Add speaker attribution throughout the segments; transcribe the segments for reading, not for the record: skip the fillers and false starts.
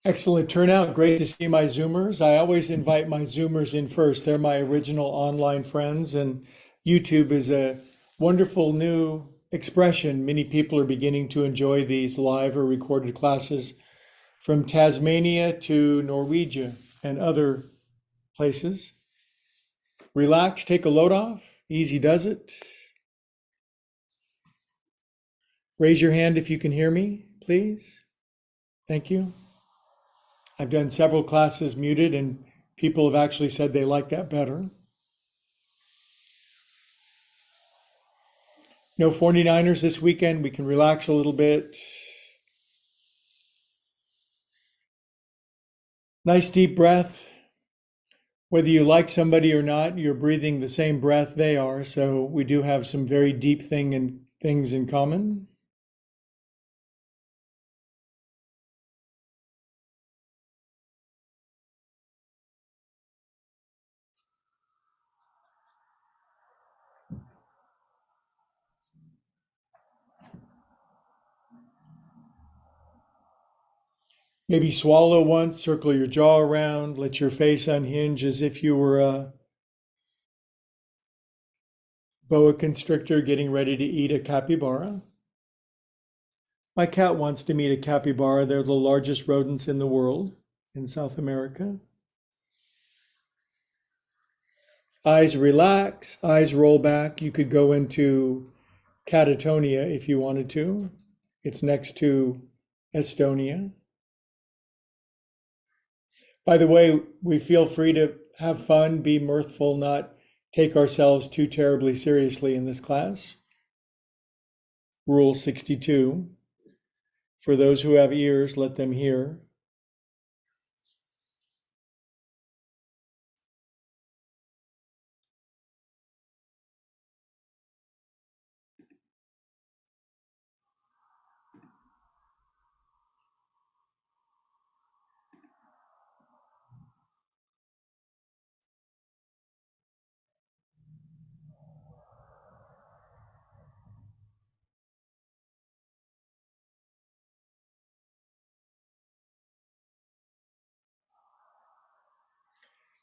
Speaker 1: Excellent turnout. Great to see my Zoomers. I always invite my Zoomers in first. They're my original online friends, and YouTube is a wonderful new expression. Many people are beginning to enjoy these live or recorded classes from Tasmania to Norwegia and other places. Relax, take a load off. Easy does it. Raise your hand if you can hear me, please. Thank you. I've done several classes muted, and people have actually said they like that better. No 49ers this weekend. We can relax a little bit. Nice deep breath. Whether you like somebody or not, you're breathing the same breath they are. So we do have some very deep things in common. Maybe swallow once, circle your jaw around, let your face unhinge as if you were a boa constrictor getting ready to eat a capybara. My cat wants to meet a capybara. They're the largest rodents in the world in South America. Eyes relax, eyes roll back. You could go into catatonia if you wanted to. It's next to Estonia. By the way, we feel free to have fun, be mirthful, not take ourselves too terribly seriously in this class. Rule 62. For those who have ears, let them hear.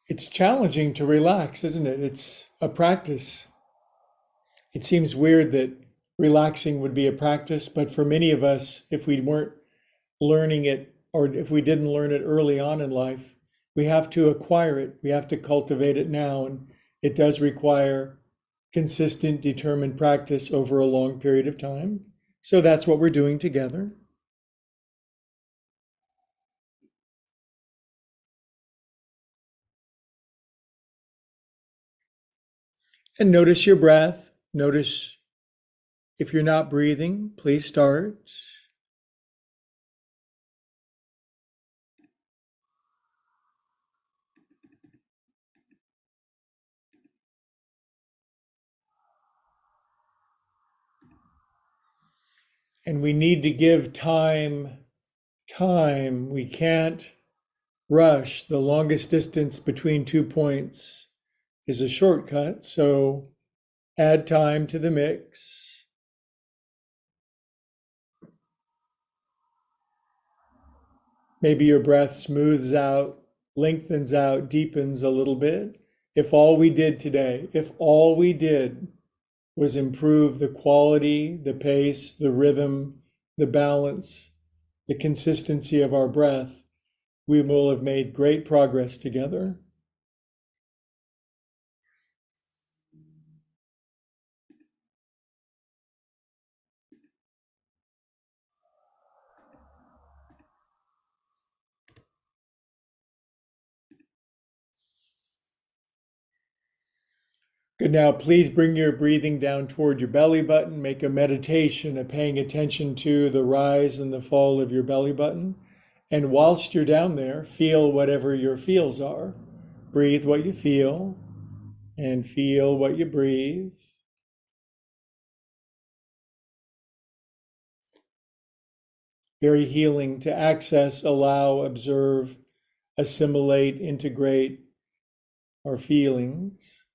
Speaker 1: It's challenging to relax, isn't it? It's a practice. It seems weird that relaxing would be a practice, but for many of us, if we weren't learning it or if we didn't learn it early on in life, we have to acquire it. We have to cultivate it now. And it does require consistent, determined practice over a long period of time. So that's what we're doing together. And notice your breath. Notice if you're not breathing, please start. And we need to give time. We can't rush. The longest distance between 2 points is a shortcut. So add time to the mix. Maybe your breath smooths out, lengthens out, deepens a little bit. If all we did today, if all we did was improve the quality, the pace, the rhythm, the balance, the consistency of our breath, we will have made great progress together. Good. Now, please bring your breathing down toward your belly button. Make a meditation of paying attention to the rise and the fall of your belly button. And whilst you're down there, feel whatever your feels are. Breathe what you feel and feel what you breathe. Very healing to access, allow, observe, assimilate, integrate our feelings.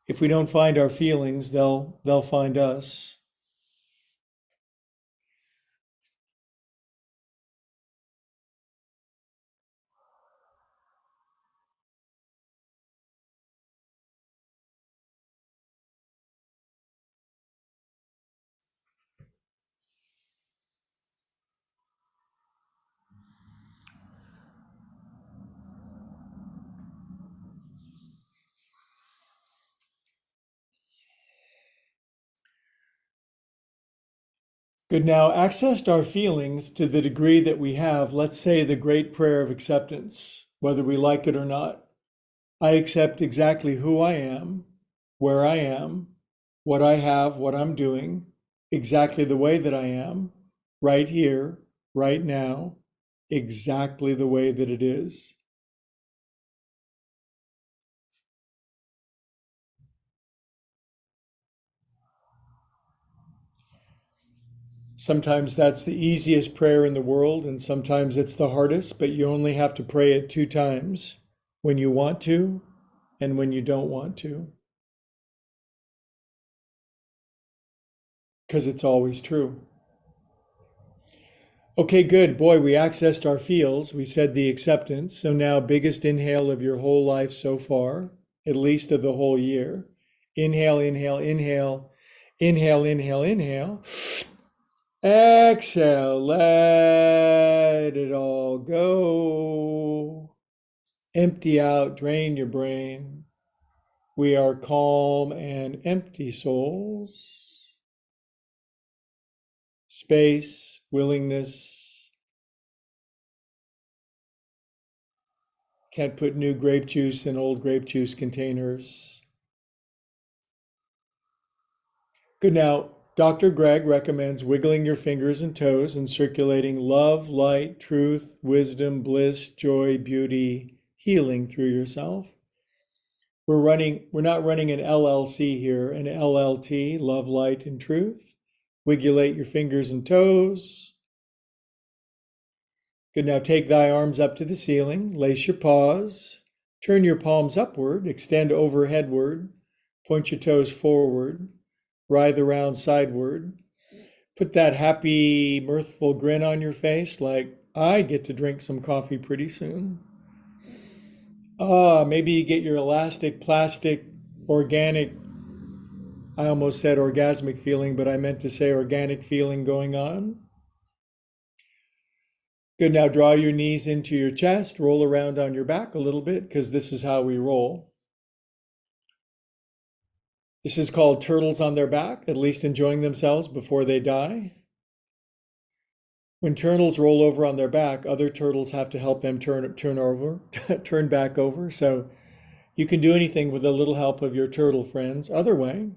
Speaker 1: If we don't find our feelings, they'll find us. Good. Now, accessed our feelings to the degree that we have, let's say, the great prayer of acceptance, whether we like it or not. I accept exactly who I am, where I am, what I have, what I'm doing, exactly the way that I am, right here, right now, exactly the way that it is. Sometimes that's the easiest prayer in the world, and sometimes it's the hardest, but you only have to pray it 2 times, when you want to and when you don't want to, because it's always true. Okay, good. Boy, we accessed our feels. We said the acceptance. So now, biggest inhale of your whole life so far, at least of the whole year. Inhale, inhale, inhale, inhale, inhale, inhale. Exhale, let it all go. Empty out, drain your brain. We are calm and empty souls. Space, willingness. Can't put new grape juice in old grape juice containers. Good. Now, Dr. Greg recommends wiggling your fingers and toes and circulating love, light, truth, wisdom, bliss, joy, beauty, healing through yourself. We're not running an LLC here, an LLT, love, light, and truth. Wigulate your fingers and toes. Good. Now take thy arms up to the ceiling, lace your paws, turn your palms upward, extend overheadward, point your toes forward, writhe around sideward. Put that happy, mirthful grin on your face like, I get to drink some coffee pretty soon. Maybe you get your elastic, plastic, organic, I almost said orgasmic feeling, but I meant to say organic feeling going on. Good. Now draw your knees into your chest, roll around on your back a little bit because this is how we roll. This is called turtles on their back, at least enjoying themselves before they die. When turtles roll over on their back, other turtles have to help them turn over, turn back over. So you can do anything with a little help of your turtle friends. Other way.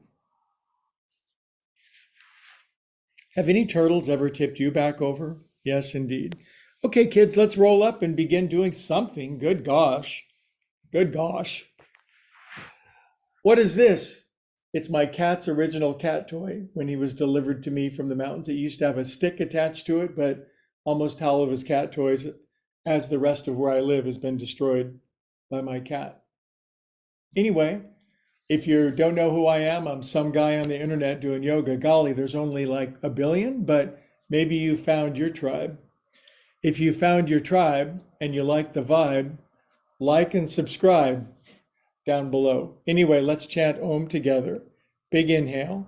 Speaker 1: Have any turtles ever tipped you back over? Yes, indeed. Okay, kids, let's roll up and begin doing something. Good gosh. Good gosh. What is this? It's my cat's original cat toy when he was delivered to me from the mountains. It used to have a stick attached to it, but almost all of his cat toys, as the rest of where I live, has been destroyed by my cat. Anyway, if you don't know who I am, I'm some guy on the internet doing yoga. Golly, there's only like a billion, but maybe you found your tribe. If you found your tribe and you like the vibe, like and subscribe down below. Anyway, let's chant Om together. Big inhale.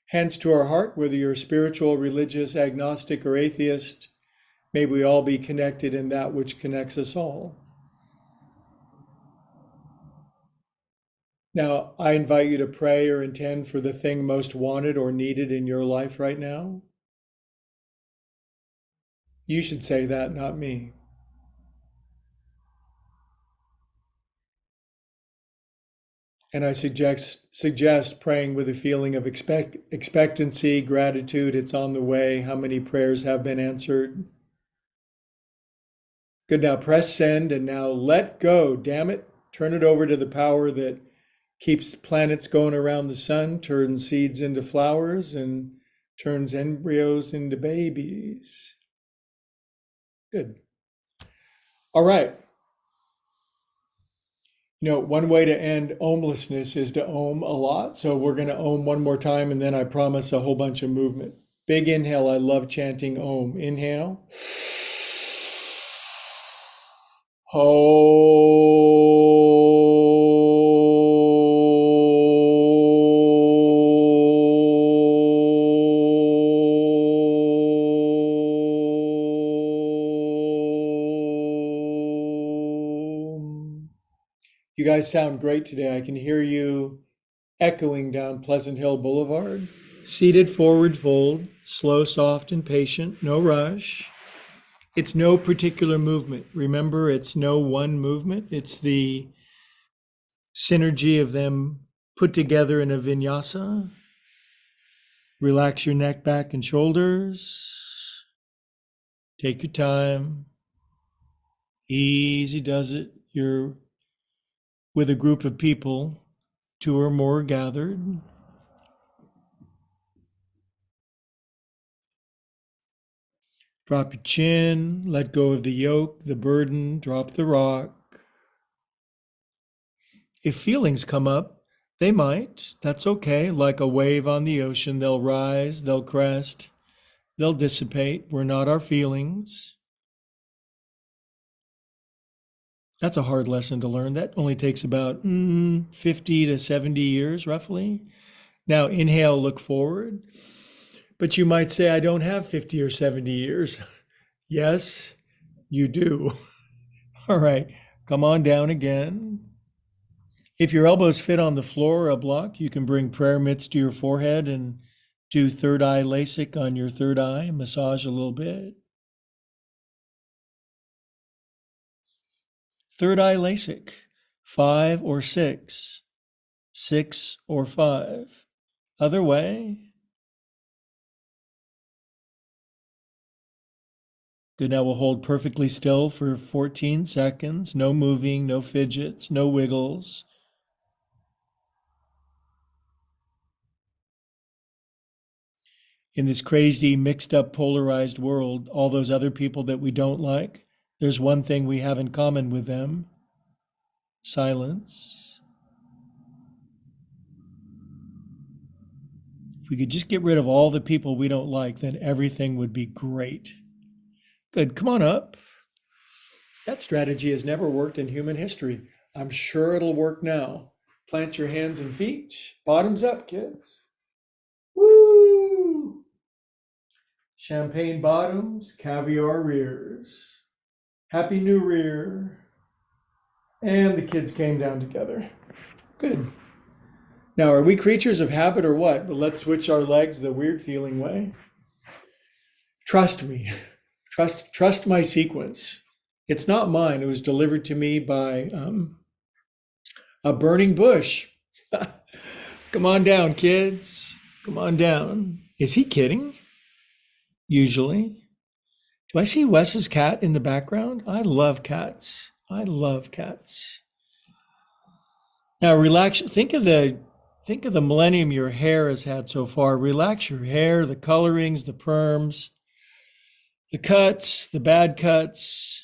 Speaker 1: Hands to our heart, whether you're spiritual, religious, agnostic, or atheist, may we all be connected in that which connects us all. Now, I invite you to pray or intend for the thing most wanted or needed in your life right now. You should say that, not me. And I suggest praying with a feeling of expectancy, gratitude, it's on the way, how many prayers have been answered. Good. Now press send and now let go. Damn it. Turn it over to the power that keeps planets going around the sun, turns seeds into flowers, and turns embryos into babies. Good. All right. One way to end omlessness is to ohm a lot. So we're going to ohm one more time, and then I promise a whole bunch of movement. Big inhale. I love chanting Om. Inhale. Om. You guys sound great today. I can hear you echoing down Pleasant Hill Boulevard. Seated forward fold, slow, soft, and patient, no rush. It's no particular movement. Remember, it's no one movement. It's the synergy of them put together in a vinyasa. Relax your neck, back, and shoulders. Take your time. Easy does it. You're with a group of people, 2 or more gathered. Drop your chin, let go of the yoke, the burden, drop the rock. If feelings come up, they might. That's okay. Like a wave on the ocean, they'll rise, they'll crest, they'll dissipate. We're not our feelings. That's a hard lesson to learn. That only takes about 50 to 70 years, roughly. Now, inhale, look forward. But you might say, I don't have 50 or 70 years. Yes, you do. All right, come on down again. If your elbows fit on the floor or a block, you can bring prayer mitts to your forehead and do third eye LASIK on your third eye, massage a little bit. Third eye LASIK, 5 or 6, 6 or 5. Other way. Good, now we'll hold perfectly still for 14 seconds. No moving, no fidgets, no wiggles. In this crazy, mixed up, polarized world, all those other people that we don't like, there's one thing we have in common with them: silence. If we could just get rid of all the people we don't like, then everything would be great. Good, come on up. That strategy has never worked in human history. I'm sure it'll work now. Plant your hands and feet. Bottoms up, kids. Woo! Champagne bottoms, caviar rears. Happy New Rear. And the kids came down together. Good. Now, are we creatures of habit or what? But let's switch our legs the weird feeling way. Trust me. Trust my sequence. It's not mine. It was delivered to me by a burning bush. Come on down, kids. Come on down. Is he kidding? Usually. Do I see Wes's cat in the background? I love cats. I love cats. Now relax. Think of the millennium your hair has had so far. Relax your hair, the colorings, the perms, the cuts, the bad cuts.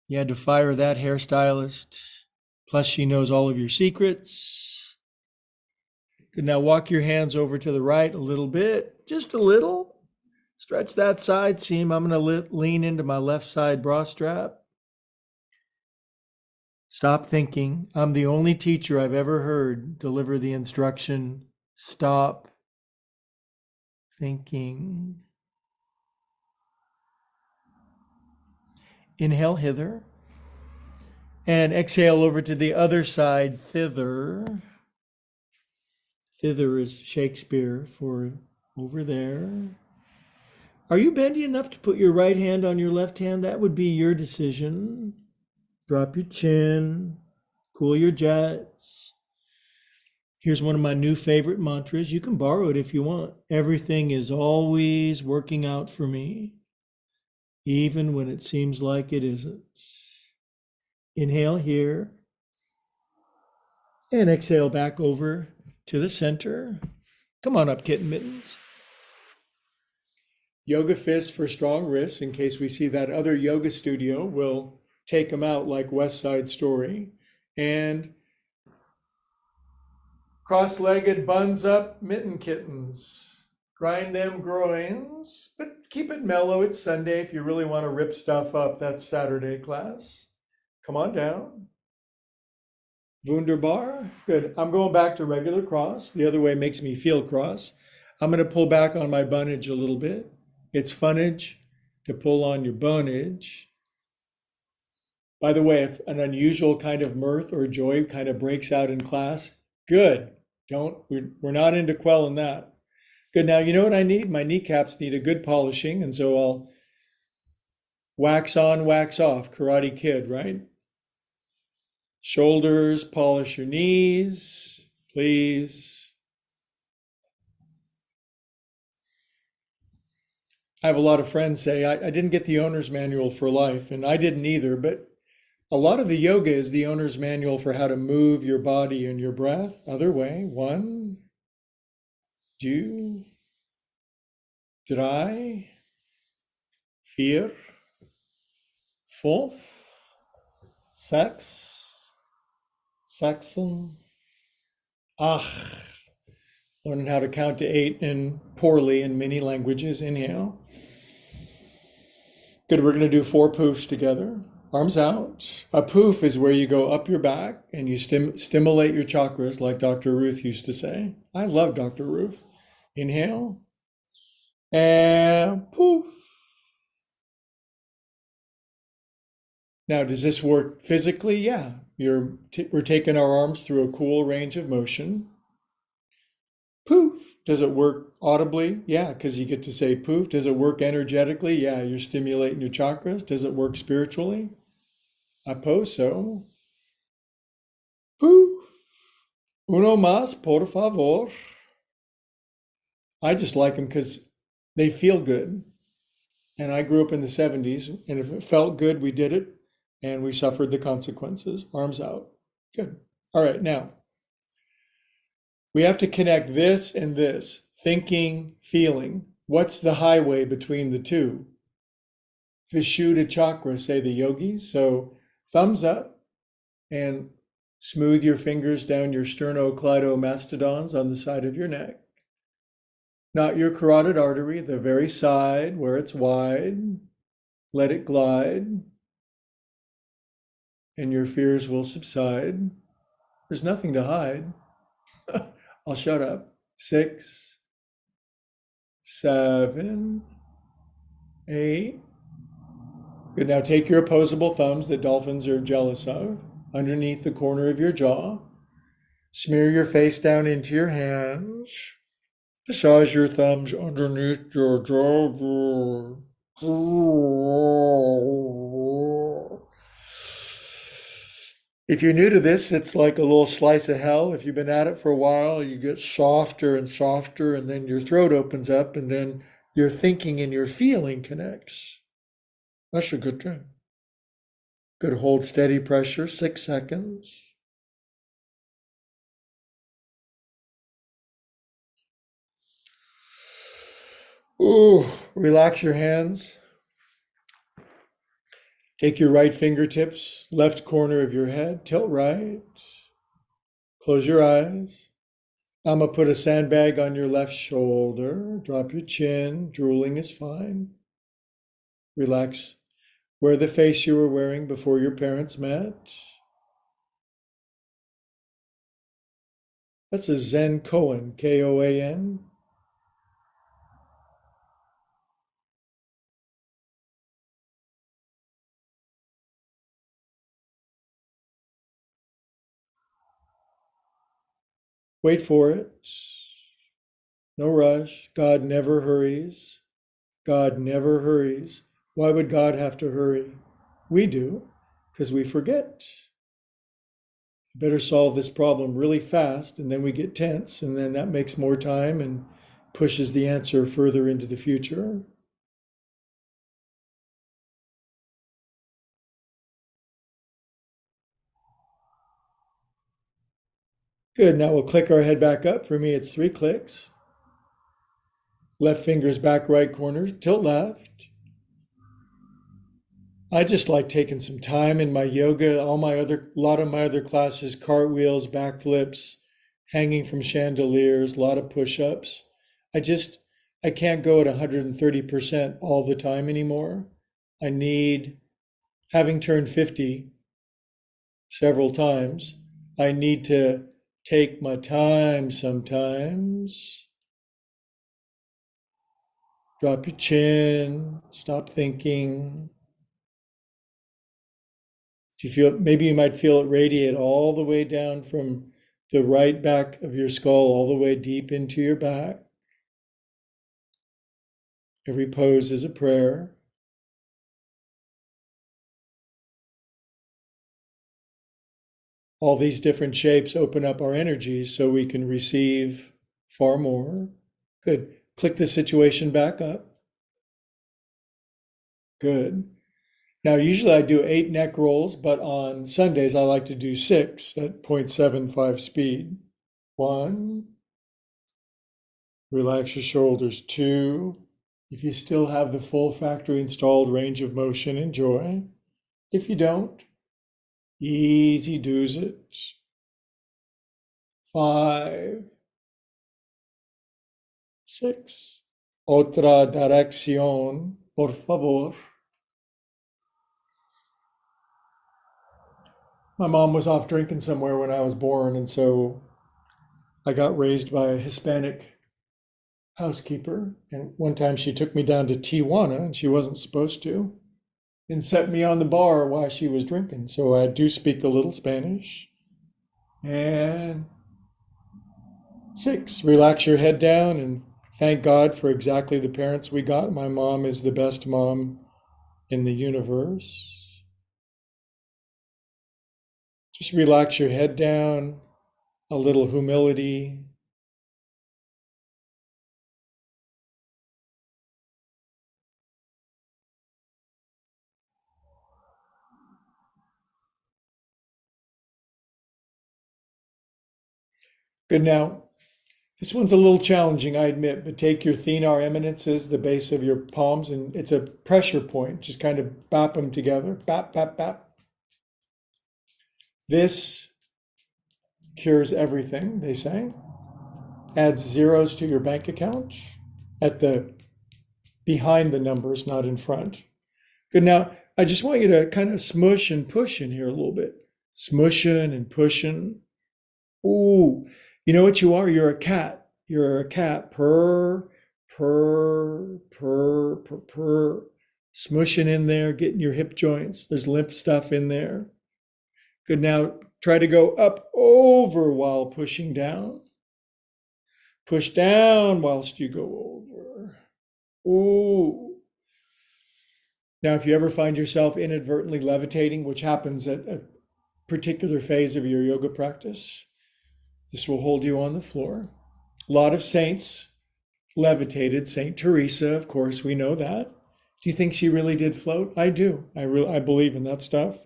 Speaker 1: You had to fire that hairstylist. Plus, she knows all of your secrets. Good. Now walk your hands over to the right a little bit, just a little. Stretch that side seam. I'm going to lean into my left side bra strap. Stop thinking. I'm the only teacher I've ever heard deliver the instruction, stop thinking. Inhale hither. And exhale over to the other side, thither. Thither is Shakespeare for over there. Are you bendy enough to put your right hand on your left hand? That would be your decision. Drop your chin, cool your jets. Here's one of my new favorite mantras. You can borrow it if you want. Everything is always working out for me, even when it seems like it isn't. Inhale here, and exhale back over to the center. Come on up, kitten mittens. Yoga fists for strong wrists, in case we see that other yoga studio. We'll take them out like West Side Story. And cross-legged buns up mitten kittens. Grind them groins, but keep it mellow. It's Sunday. If you really want to rip stuff up, that's Saturday class. Come on down. Wunderbar. Good. I'm going back to regular cross. The other way makes me feel cross. I'm going to pull back on my bunnage a little bit. It's funnage to pull on your bunnage. By the way, if an unusual kind of mirth or joy kind of breaks out in class, good. We're not into quelling that. Good. Now, you know what I need? My kneecaps need a good polishing, and so I'll wax on, wax off, Karate Kid, right? Shoulders, polish your knees, please. I have a lot of friends say, I didn't get the owner's manual for life, and I didn't either, but a lot of the yoga is the owner's manual for how to move your body and your breath. Other way. 1, 2, 3, 4, 5, 6, 7, 8. Learning how to count to 8 and poorly in many languages. Inhale. Good. We're going to do 4 poofs together. Arms out. A poof is where you go up your back and you stimulate your chakras, like Dr. Ruth used to say. I love Dr. Ruth. Inhale. And poof. Now, does this work physically? Yeah. We're taking our arms through a cool range of motion. Poof. Does it work audibly? Yeah, because you get to say poof. Does it work energetically? Yeah, you're stimulating your chakras. Does it work spiritually? I suppose so. Poof. Uno más, por favor. I just like them because they feel good. And I grew up in the 70s, and if it felt good, we did it, and we suffered the consequences. Arms out. Good. All right, now we have to connect this and this, thinking, feeling. What's the highway between the two? Vishuddha chakra, say the yogis. So thumbs up and smooth your fingers down your sternocleidomastodons on the side of your neck. Not your carotid artery, the very side where it's wide. Let it glide, and your fears will subside. There's nothing to hide. I'll shut up. 6, 7, 8. Good. Now take your opposable thumbs that dolphins are jealous of underneath the corner of your jaw. Smear your face down into your hands. Massage your thumbs underneath your jaw. If you're new to this, it's like a little slice of hell. If you've been at it for a while, you get softer and softer, and then your throat opens up, and then your thinking and your feeling connects. That's a good thing. Good. Hold steady pressure, 6 seconds. Ooh, relax your hands. Take your right fingertips, left corner of your head, tilt right. Close your eyes. I'm going to put a sandbag on your left shoulder. Drop your chin. Drooling is fine. Relax. Wear the face you were wearing before your parents met. That's a Zen koan, Koan. Wait for it. No rush. God never hurries. God never hurries. Why would God have to hurry? We do, because we forget. Better solve this problem really fast, and then we get tense, and then that makes more time and pushes the answer further into the future. Good. Now we'll click our head back up. For me, it's 3 clicks. Left finger's back right corner, tilt left. I just like taking some time in my yoga. A lot of my other classes, cartwheels, backflips, hanging from chandeliers, a lot of push-ups. I just I can't go at 130% all the time anymore. I need, having turned 50 several times, I need to take my time sometimes. Drop your chin, stop thinking. Do you feel, maybe you might feel it radiate all the way down from the right back of your skull, all the way deep into your back. Every pose is a prayer. All these different shapes open up our energies so we can receive far more. Good. Click the situation back up. Good. Now, usually I do 8 neck rolls, but on Sundays I like to do 6 at 0.75 speed. 1. Relax your shoulders. 2. If you still have the full factory installed range of motion, enjoy. If you don't, easy does it. 5. 6. Otra dirección, por favor. My mom was off drinking somewhere when I was born, and so I got raised by a Hispanic housekeeper. And one time she took me down to Tijuana, and she wasn't supposed to, and set me on the bar while she was drinking. So I do speak a little Spanish. And 6, relax your head down and thank God for exactly the parents we got. My mom is the best mom in the universe. Just relax your head down, a little humility. Good. Now, this one's a little challenging, I admit, but take your thenar eminences, the base of your palms, and it's a pressure point. Just kind of bap them together. Bap, bap, bap. This cures everything, they say. Adds zeros to your bank account at the behind the numbers, not in front. Good. Now, I just want you to kind of smush and push in here a little bit. Smushing and pushing. Ooh, you know what you are? You're a cat. You're a cat. Purr, purr, purr, purr, purr. Smushing in there, getting your hip joints. There's limp stuff in there. Good. Now, try to go up over while pushing down. Push down whilst you go over. Ooh. Now, if you ever find yourself inadvertently levitating, which happens at a particular phase of your yoga practice, this will hold you on the floor. A lot of saints levitated. Saint Teresa, of course, we know that. Do you think she really did float? I do. I believe in that stuff.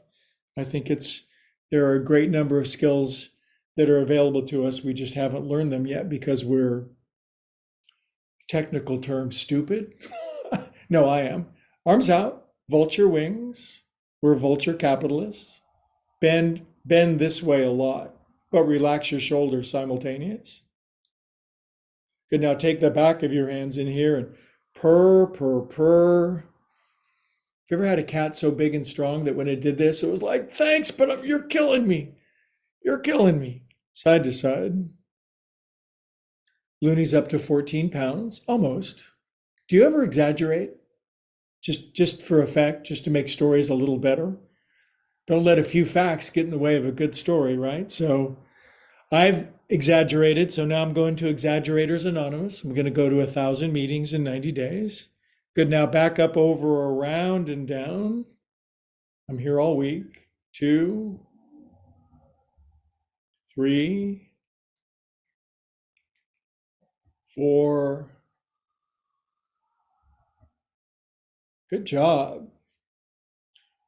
Speaker 1: I think there are a great number of skills that are available to us. We just haven't learned them yet because we're, technical term, stupid. No, I am. Arms out, vulture wings. We're vulture capitalists. Bend this way a lot, but relax your shoulders simultaneous. Good. Now take the back of your hands in here and purr, purr, purr. Have you ever had a cat so big and strong that when it did this, it was like, thanks, but you're killing me. You're killing me. Side to side. Looney's up to 14 pounds, almost. Do you ever exaggerate? Just for effect, just to make stories a little better? Don't let a few facts get in the way of a good story, right? So I've exaggerated, so now I'm going to Exaggerators Anonymous. I'm going to go to 1,000 meetings in 90 days. Good. Now back up, over, around, and down. I'm here all week. 2, 3, 4. Good job.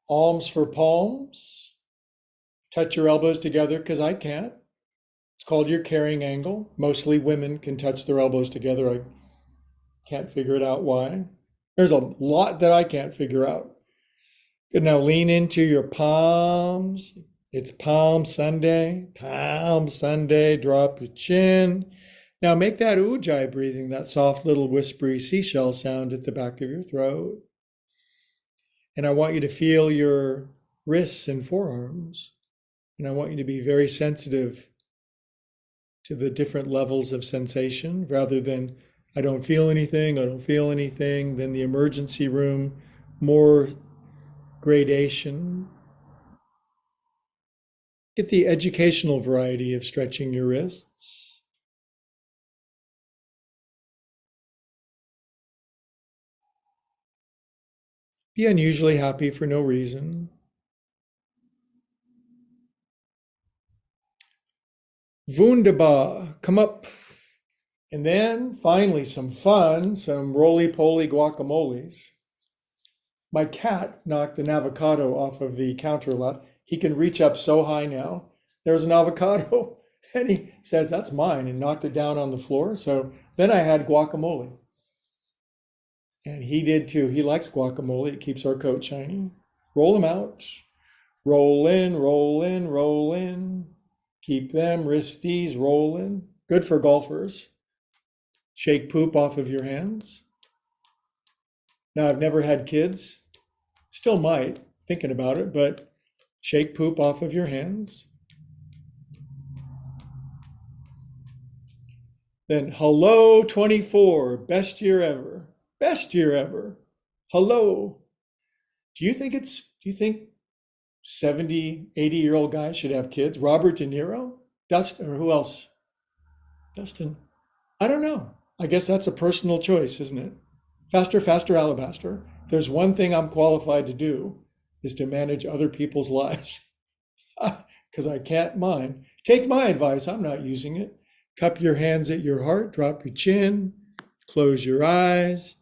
Speaker 1: Alms for palms. Touch your elbows together because I can't. It's called your carrying angle. Mostly women can touch their elbows together. I can't figure it out why. There's a lot that I can't figure out. Good. Now lean into your palms. It's Palm Sunday. Palm Sunday. Drop your chin. Now make that ujjayi breathing, that soft little whispery seashell sound at the back of your throat. And I want you to feel your wrists and forearms. And I want you to be very sensitive to the different levels of sensation rather than, I don't feel anything, I don't feel anything. Then the emergency room, more gradation. Get the educational variety of stretching your wrists. Be unusually happy for no reason. Wunderbar. Come up. And then finally some fun, some roly-poly guacamoles. My cat knocked an avocado off of the counter lot. He can reach up so high now. There was an avocado and he says, that's mine, and knocked it down on the floor. So then I had guacamole. And he did too. He likes guacamole. It keeps our coat shiny. Roll them out. Roll in, roll in, roll in. Keep them wristies rolling. Good for golfers. Shake poop off of your hands. Now, I've never had kids. Still might, thinking about it, but shake poop off of your hands. Then, hello 24, best year ever. Best year ever. Hello. Do you think 70, 80-year-old guys should have kids? Robert De Niro? Dustin, or who else? Dustin? I don't know. I guess that's a personal choice, isn't it? Faster, faster, alabaster. If there's one thing I'm qualified to do is to manage other people's lives because I can't mine. Take my advice. I'm not using it. Cup your hands at your heart, drop your chin, close your eyes.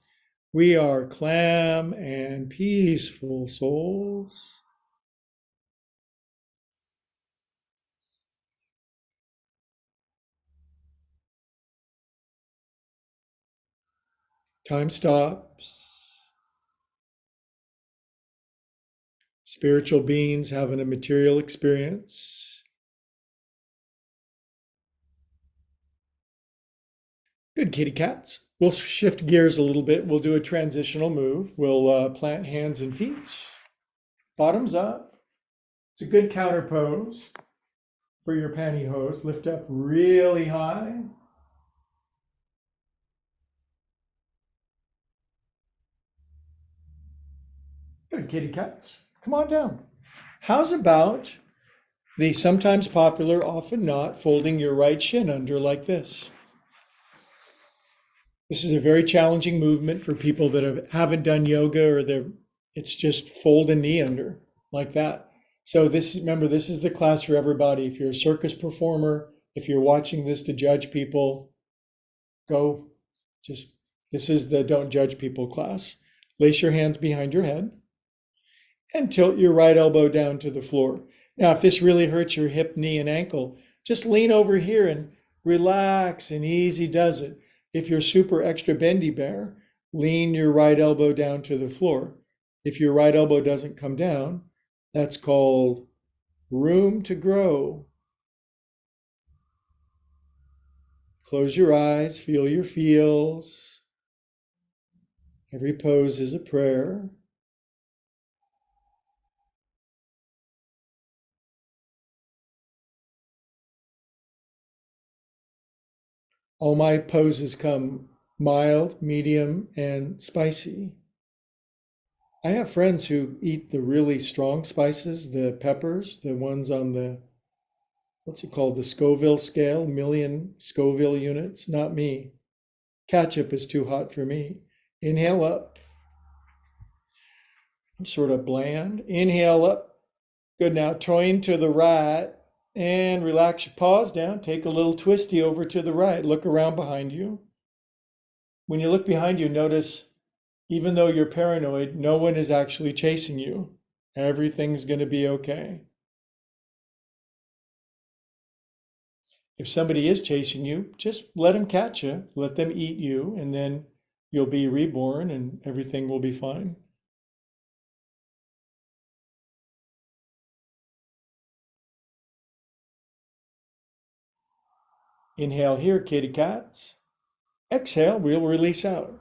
Speaker 1: We are calm and peaceful souls. Time stops. Spiritual beings having a material experience. Good kitty cats. We'll shift gears a little bit. We'll do a transitional move. We'll plant hands and feet. Bottoms up. It's a good counter pose for your pantyhose. Lift up really high. Good kitty cats. Come on down. How's about the sometimes popular, often not, folding your right shin under like this? This is a very challenging movement for people that haven't done yoga or it's just fold a knee under like that. So remember, this is the class for everybody. If you're a circus performer, if you're watching this to judge people, go. This is the don't judge people class. Lace your hands behind your head and tilt your right elbow down to the floor. Now, if this really hurts your hip, knee, and ankle, just lean over here and relax and easy does it. If you're super extra bendy bear, lean your right elbow down to the floor. If your right elbow doesn't come down, that's called room to grow. Close your eyes, feel your feels. Every pose is a prayer. All my poses come mild, medium, and spicy. I have friends who eat the really strong spices, the peppers, the ones on the, what's it called, the Scoville scale, million Scoville units. Not me. Ketchup is too hot for me. Inhale up. I'm sort of bland. Inhale up. Good. Now turn to the right and relax your paws down. Take a little twisty over to the right. Look around behind you. When you look behind you, notice even though you're paranoid, no one is actually chasing you. Everything's going to be okay. If somebody is chasing you, just let them catch you, let them eat you, and then you'll be reborn and everything will be fine. Inhale here, kitty cats. Exhale, we'll release out.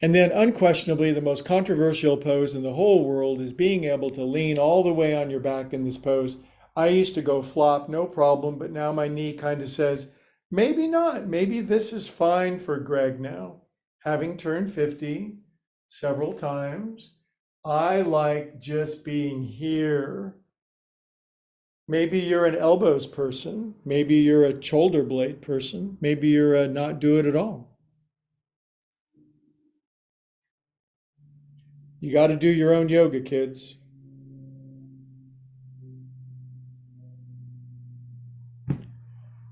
Speaker 1: And then unquestionably, the most controversial pose in the whole world is being able to lean all the way on your back in this pose. I used to go flop, no problem, but now my knee kind of says, maybe not. Maybe this is fine for Greg now. Having turned 50 several times, I like just being here. Maybe you're an elbows person. Maybe you're a shoulder blade person. Maybe you're a not do it at all. You got to do your own yoga, kids.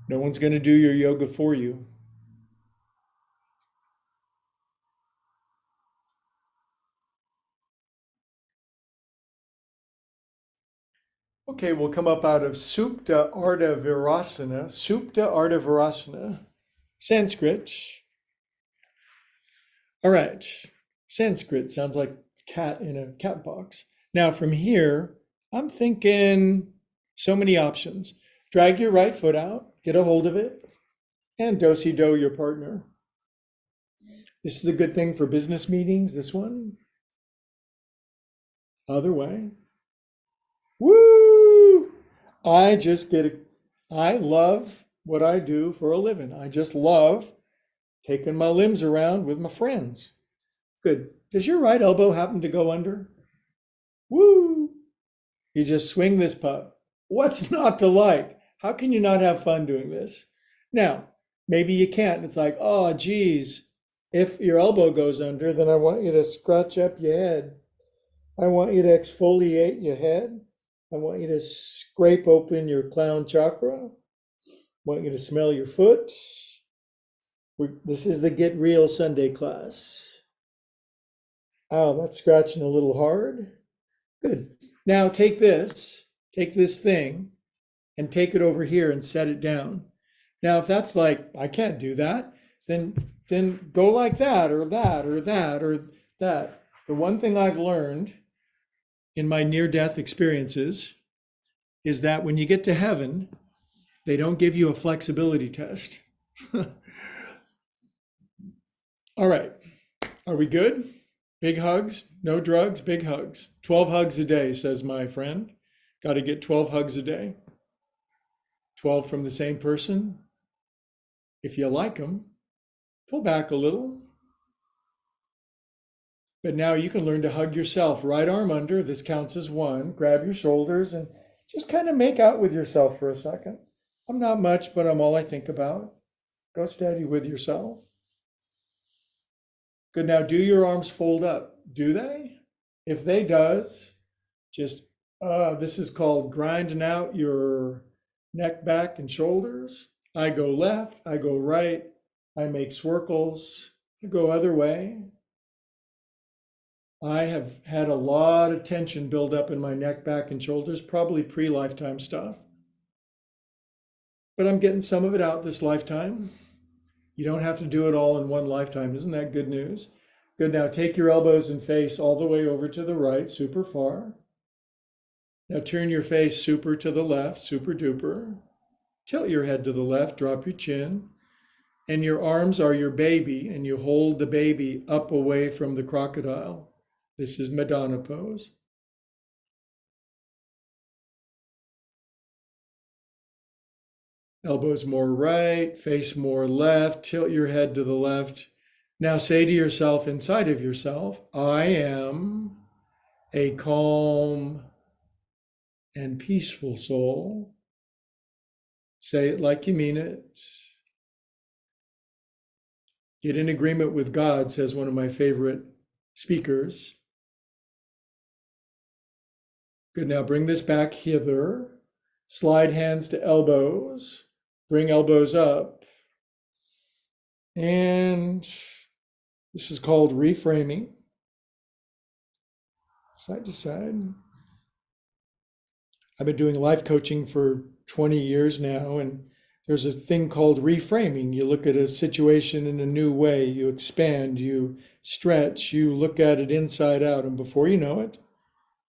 Speaker 1: No one's going to do your yoga for you. Okay, we'll come up out of Supta Ardha Virasana. Supta Ardha Virasana, Sanskrit. All right, Sanskrit sounds like cat in a cat box. Now from here, I'm thinking so many options. Drag your right foot out, get a hold of it, and do-si-do your partner. This is a good thing for business meetings, this one. Other way. Woo! I love what I do for a living. I just love taking my limbs around with my friends. Good. Does your right elbow happen to go under? Woo! You just swing this pup. What's not to like? How can you not have fun doing this? Now, maybe you can't. It's like, oh, geez, if your elbow goes under, then I want you to scratch up your head. I want you to exfoliate your head. I want you to scrape open your clown chakra. I want you to smell your foot. This is the Get Real Sunday class. Oh, that's scratching a little hard. Good. Now take this thing and take it over here and set it down. Now, if that's like, I can't do that, then go like that or that or that or that. The one thing I've learned in my near-death experiences is that when you get to heaven, they don't give you a flexibility test. All right, are we good? Big hugs, no drugs, big hugs. 12 hugs a day, says my friend. Got to get 12 hugs a day. 12 from the same person. If you like them, pull back a little. But now you can learn to hug yourself. Right arm under, this counts as one. Grab your shoulders and just kind of make out with yourself for a second. I'm not much, but I'm all I think about. Go steady with yourself. Good, now do your arms fold up? Do they? If they does, just, this is called grinding out your neck, back, and shoulders. I go left, I go right, I make swirls, I go other way. I have had a lot of tension build up in my neck, back, and shoulders, probably pre-lifetime stuff. But I'm getting some of it out this lifetime. You don't have to do it all in one lifetime. Isn't that good news? Good, now take your elbows and face all the way over to the right, super far. Now turn your face super to the left, super duper. Tilt your head to the left, drop your chin. And your arms are your baby, and you hold the baby up away from the crocodile. This is Madonna pose. Elbows more right, face more left, tilt your head to the left. Now say to yourself, inside of yourself, I am a calm and peaceful soul. Say it like you mean it. Get in agreement with God, says one of my favorite speakers. Good, now bring this back hither. Slide hands to elbows. Bring elbows up. And this is called reframing. Side to side. I've been doing life coaching for 20 years now, and there's a thing called reframing. You look at a situation in a new way, you expand, you stretch, you look at it inside out, and before you know it,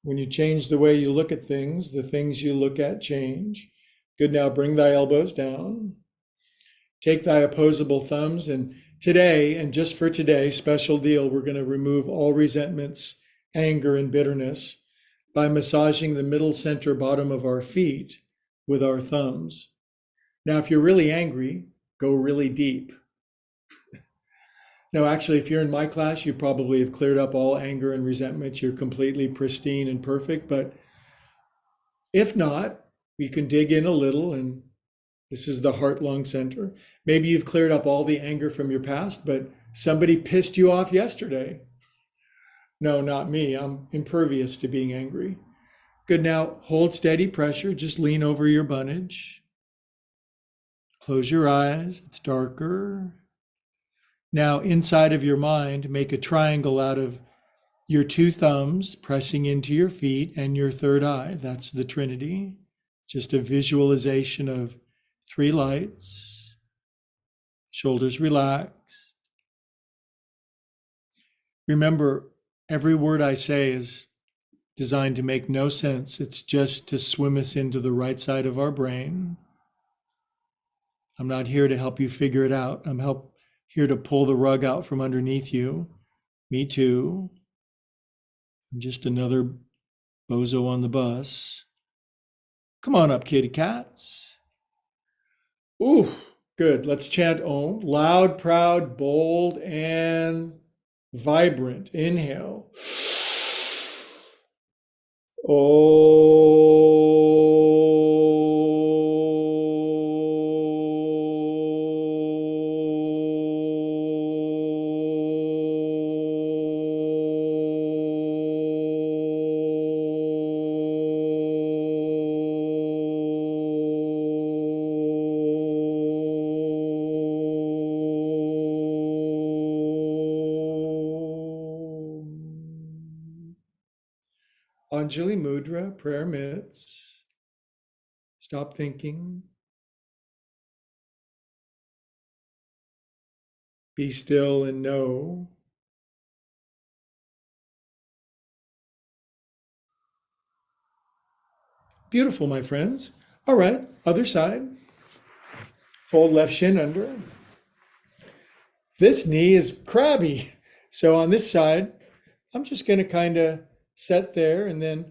Speaker 1: when you change the way you look at things, the things you look at change. Good, now bring thy elbows down. Take thy opposable thumbs, and today, and just for today, special deal, we're going to remove all resentments, anger, and bitterness by massaging the middle center bottom of our feet with our thumbs. Now, if you're really angry, go really deep. No, actually, if you're in my class, you probably have cleared up all anger and resentments. You're completely pristine and perfect. But if not, you can dig in a little, and this is the heart lung center. Maybe you've cleared up all the anger from your past, but somebody pissed you off yesterday. No, not me. I'm impervious to being angry. Good. Now hold steady pressure. Just lean over your bunnage. Close your eyes. It's darker. Now, inside of your mind, make a triangle out of your two thumbs pressing into your feet and your third eye. That's the Trinity. Just a visualization of three lights. Shoulders relaxed. Remember, every word I say is designed to make no sense. It's just to swim us into the right side of our brain. I'm not here to help you figure it out. I'm here to pull the rug out from underneath you. Me too. I'm just another bozo on the bus. Come on up, kitty cats. Ooh, good. Let's chant Om. Loud, proud, bold, and vibrant. Inhale. Anjali Mudra, prayer mitts. Stop thinking. Be still and know. Beautiful, my friends. All right, other side. Fold left shin under. This knee is crabby. So on this side, I'm just going to kind of set there and then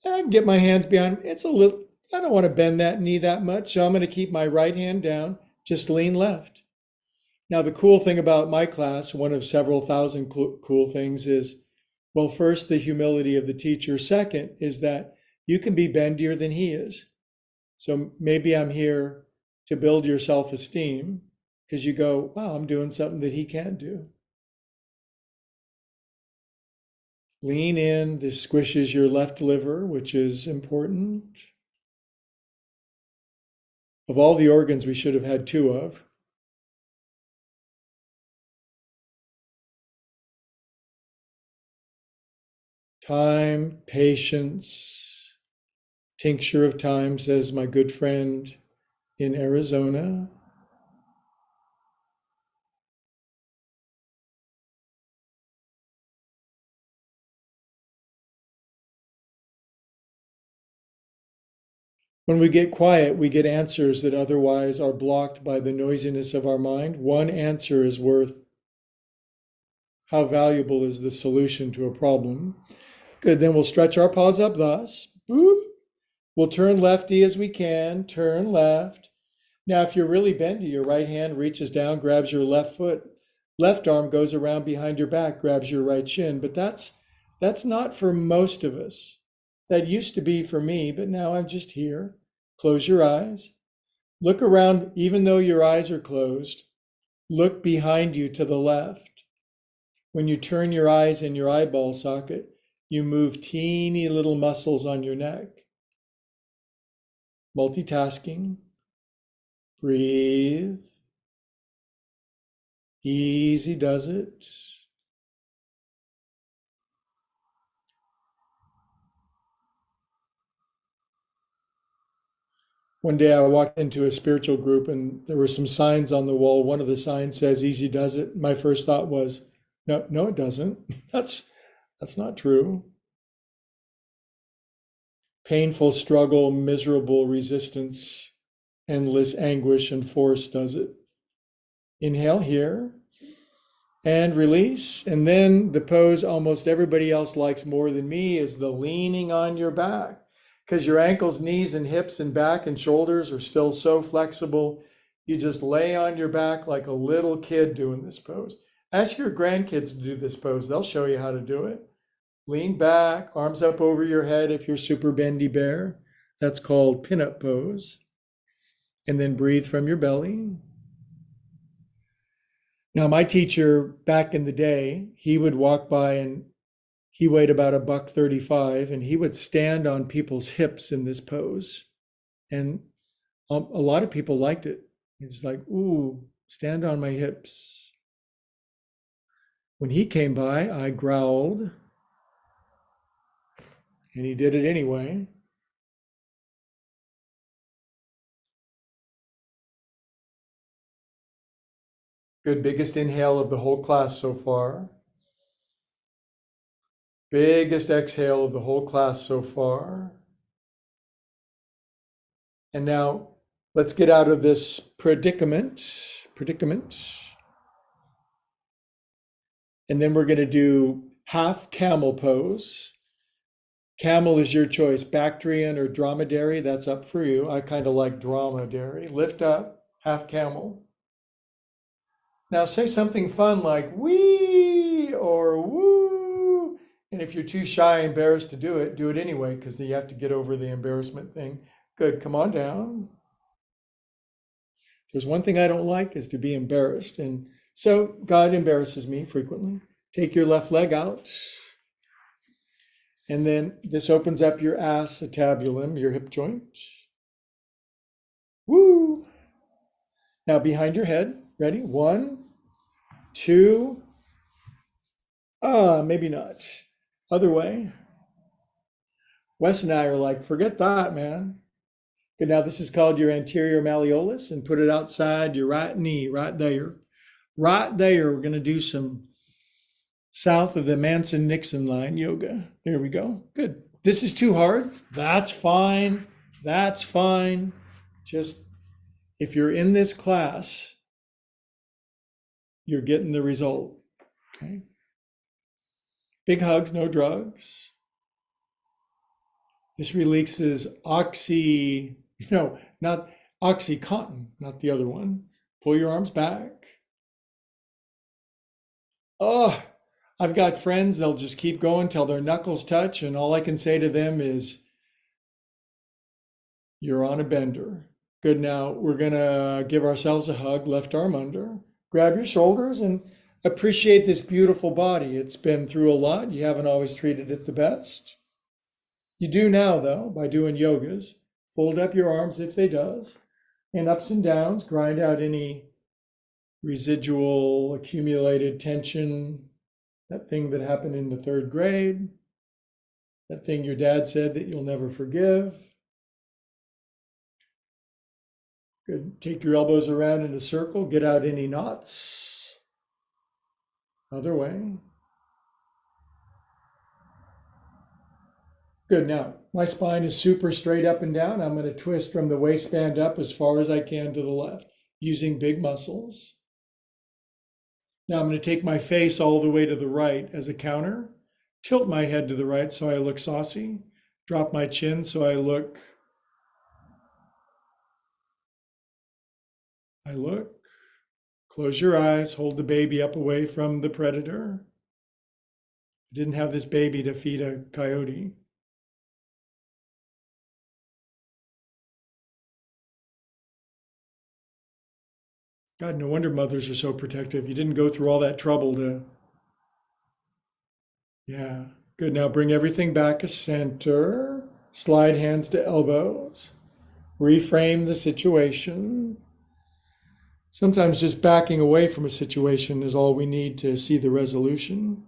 Speaker 1: I can get my hands behind. It's a little, I don't want to bend that knee that much. So I'm going to keep my right hand down, just lean left. Now, the cool thing about my class, one of several thousand cool things is, well, first, the humility of the teacher. Second is that you can be bendier than he is. So maybe I'm here to build your self-esteem because you go, wow, I'm doing something that he can't do. Lean in. This squishes your left liver, which is important. Of all the organs we should have had two of. Time, patience, tincture of time, says my good friend in Arizona. When we get quiet, we get answers that otherwise are blocked by the noisiness of our mind. One answer is worth how valuable is the solution to a problem. Good, then we'll stretch our paws up thus. Boop. We'll turn lefty as we can, turn left. Now, if you're really bendy, your right hand reaches down, grabs your left foot. Left arm goes around behind your back, grabs your right shin. But that's not for most of us. That used to be for me, but now I'm just here. Close your eyes. Look around, even though your eyes are closed. Look behind you to the left. When you turn your eyes in your eyeball socket, you move teeny little muscles on your neck. Multitasking. Breathe. Easy does it. One day I walked into a spiritual group and there were some signs on the wall. One of the signs says, easy does it. My first thought was, no, it doesn't. That's not true. Painful struggle, miserable resistance endless anguish and force does it. Inhale here and release. And then the pose almost everybody else likes more than me is the leaning on your back, because your ankles, knees, and hips and back and shoulders are still so flexible. You just lay on your back like a little kid doing this pose. Ask your grandkids to do this pose. They'll show you how to do it. Lean back, arms up over your head if you're super bendy bear. That's called pinup pose. And then breathe from your belly. Now, my teacher back in the day, he would walk by and he weighed about $135 and he would stand on people's hips in this pose. And a lot of people liked it. It's like, ooh, stand on my hips. When he came by, I growled and he did it anyway. Good, biggest inhale of the whole class so far. Biggest exhale of the whole class so far. And now let's get out of this predicament. And then we're going to do half camel pose. Camel is your choice, Bactrian or dromedary, that's up for you. I kind of like dromedary. Lift up, half camel. Now say something fun like wee or woo. And if you're too shy, embarrassed to do it anyway, because then you have to get over the embarrassment thing. Good, come on down. There's one thing I don't like is to be embarrassed. And so God embarrasses me frequently. Take your left leg out. And then this opens up your acetabulum, your hip joint. Woo! Now behind your head. Ready? 1, 2. Maybe not. Other way. Wes and I are like, forget that, man. Good, now this is called your anterior malleolus, and put it outside your right knee, right there. Right there, we're going to do some south of the Manson-Nixon line yoga. There we go. Good. This is too hard. That's fine. That's fine. Just if you're in this class, you're getting the result. Okay. Big hugs, no drugs. This releases not Oxycontin, not the other one. Pull your arms back. Oh, I've got friends, they'll just keep going till their knuckles touch, and all I can say to them is, you're on a bender. Good, now we're gonna give ourselves a hug, left arm under. Grab your shoulders and appreciate this beautiful body. It's been through a lot. You haven't always treated it the best. You do now, though, by doing yogas. Fold up your arms if they does. And ups and downs, grind out any residual accumulated tension, that thing that happened in the 3rd grade, that thing your dad said that you'll never forgive. Good. Take your elbows around in a circle, get out any knots. Other way. Good, now my spine is super straight up and down. I'm going to twist from the waistband up as far as I can to the left, using big muscles. Now I'm going to take my face all the way to the right as a counter, tilt my head to the right so I look saucy, drop my chin so I look, close your eyes, hold the baby up away from the predator. I didn't have this baby to feed a coyote. God, no wonder mothers are so protective. You didn't go through all that trouble to, yeah. Good, now bring everything back to center. Slide hands to elbows. Reframe the situation. Sometimes just backing away from a situation is all we need to see the resolution.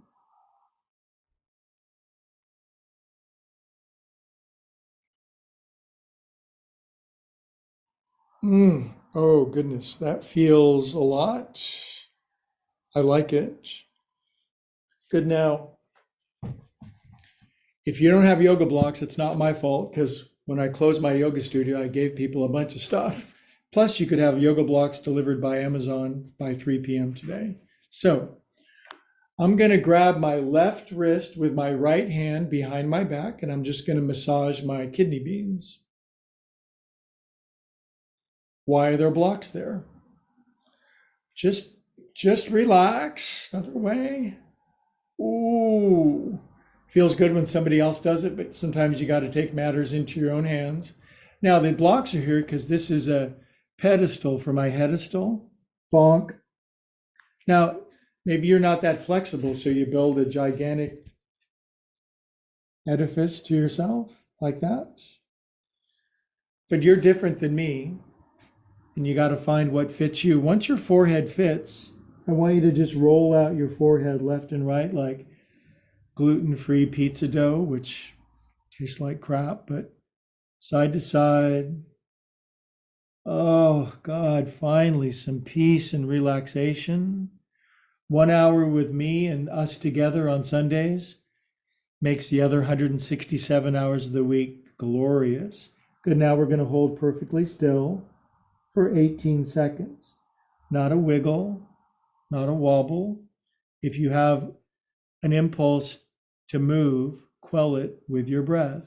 Speaker 1: Oh, goodness, that feels a lot. I like it. Good, now, if you don't have yoga blocks, it's not my fault, because when I closed my yoga studio, I gave people a bunch of stuff. Plus, you could have yoga blocks delivered by Amazon by 3 p.m. today. So I'm going to grab my left wrist with my right hand behind my back, and I'm just going to massage my kidney beans. Why are there blocks there? Just relax. Other way. Ooh. Feels good when somebody else does it, but sometimes you got to take matters into your own hands. Now, the blocks are here because this is a pedestal for my pedestal. Bonk. Now, maybe you're not that flexible, so you build a gigantic edifice to yourself like that. But you're different than me, and you got to find what fits you. Once your forehead fits, I want you to just roll out your forehead left and right like gluten-free pizza dough, which tastes like crap, but side to side. Oh, God, finally some peace and relaxation. 1 hour with me and us together on Sundays makes the other 167 hours of the week glorious. Good, now we're going to hold perfectly still for 18 seconds. Not a wiggle, not a wobble. If you have an impulse to move, quell it with your breath.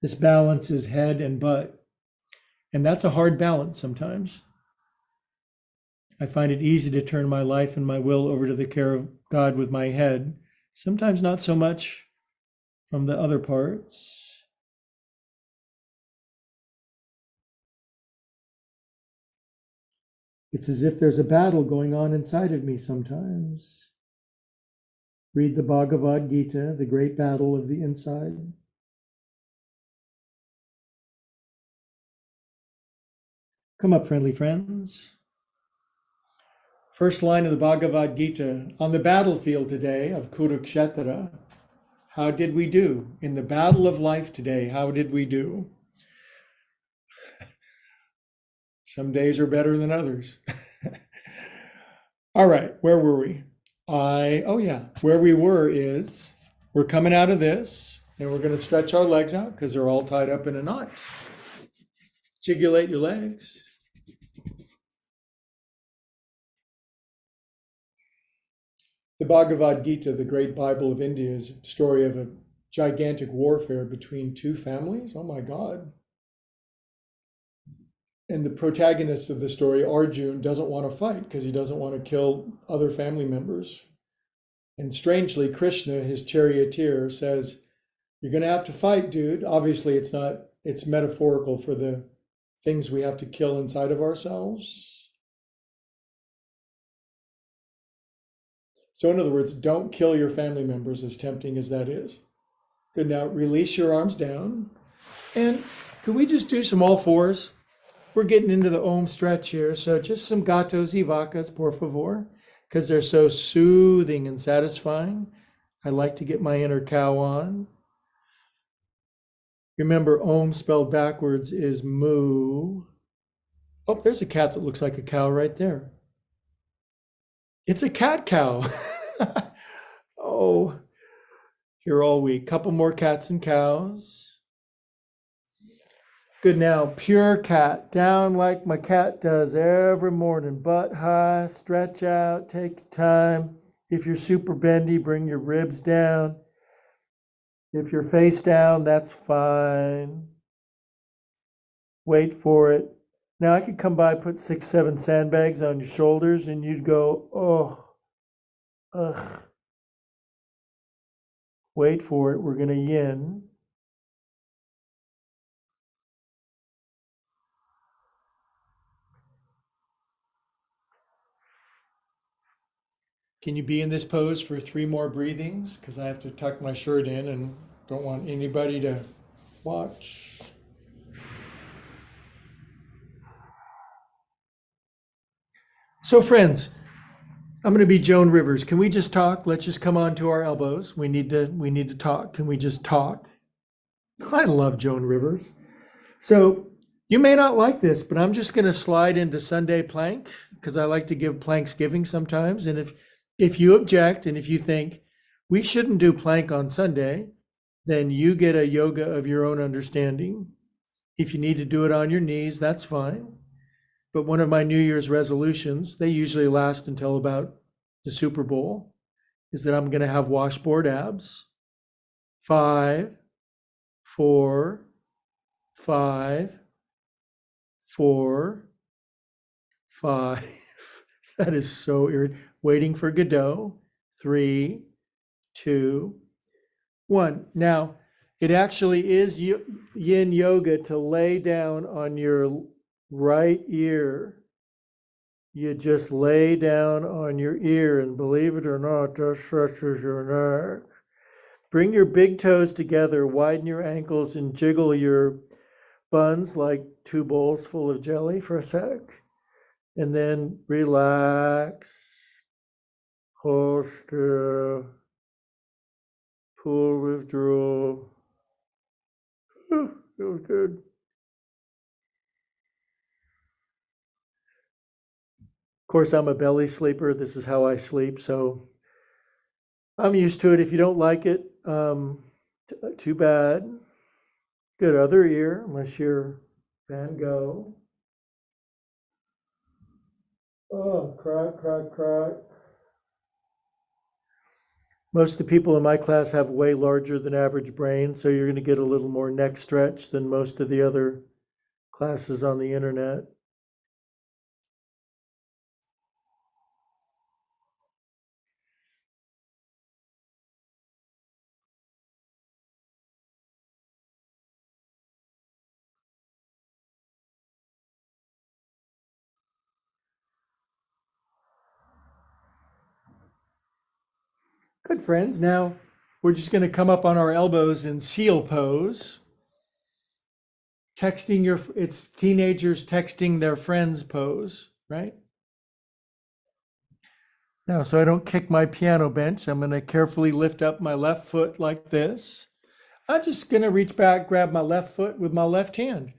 Speaker 1: This balances head and butt. And that's a hard balance sometimes. I find it easy to turn my life and my will over to the care of God with my head. Sometimes not so much from the other parts. It's as if there's a battle going on inside of me sometimes. Read the Bhagavad Gita, the great battle of the inside. Come up, friendly friends. First line of the Bhagavad Gita, on the battlefield today of Kurukshetra, how did we do? In the battle of life today, how did we do? Some days are better than others. All right, where were we? Where we were is we're coming out of this and we're going to stretch our legs out because they're all tied up in a knot. Jigulate your legs. The Bhagavad Gita, the great Bible of India, is a story of a gigantic warfare between two families. Oh my God. And the protagonist of the story, Arjun, doesn't want to fight because he doesn't want to kill other family members. And strangely, Krishna, his charioteer, says, you're going to have to fight, dude. Obviously, it's metaphorical for the things we have to kill inside of ourselves. So in other words, don't kill your family members, as tempting as that is. Good, now release your arms down. And could we just do some all fours? We're getting into the Om stretch here. So just some gatos y vacas, por favor, because they're so soothing and satisfying. I like to get my inner cow on. Remember, Om spelled backwards is moo. Oh, there's a cat that looks like a cow right there. It's a cat cow. Oh, here all week. Couple more cats and cows. Good, now pure cat, down like my cat does every morning. Butt high, stretch out, take time. If you're super bendy, bring your ribs down. If you're face down, that's fine. Wait for it. Now I could come by, put 6, 7 sandbags on your shoulders, and you'd go, oh, ugh. Wait for it. We're going to yin. Can you be in this pose for 3 more breathings? Because I have to tuck my shirt in and don't want anybody to watch. So friends, I'm going to be Joan Rivers. Can we just talk? Let's just come on to our elbows. We need to talk. Can we just talk? I love Joan Rivers. So you may not like this, but I'm just going to slide into Sunday plank because I like to give Planksgiving sometimes. And if you object and if you think we shouldn't do plank on Sunday, then you get a yoga of your own understanding. If you need to do it on your knees, that's fine. But one of my New Year's resolutions, they usually last until about the Super Bowl, is that I'm going to have washboard abs. 5, 4, 5, 4, 5. That is so irritating. Waiting for Godot. 3, 2, 1. Now, it actually is yin yoga to lay down on your right ear. You just lay down on your ear, and believe it or not, that stretches your neck. Bring your big toes together, widen your ankles, and jiggle your buns like 2 bowls full of jelly for a sec. And then relax, hold still, pull, withdraw. Feels good. Of course, I'm a belly sleeper. This is how I sleep, so I'm used to it. If you don't like it, too bad. Good other ear, unless you're Van Gogh. Oh, crack, crack, crack. Most of the people in my class have way larger than average brains, so you're going to get a little more neck stretch than most of the other classes on the internet. Good, friends. Now we're just going to come up on our elbows in seal pose. It's teenagers texting their friends pose, right? Now, so I don't kick my piano bench, I'm going to carefully lift up my left foot like this. I'm just going to reach back, grab my left foot with my left hand.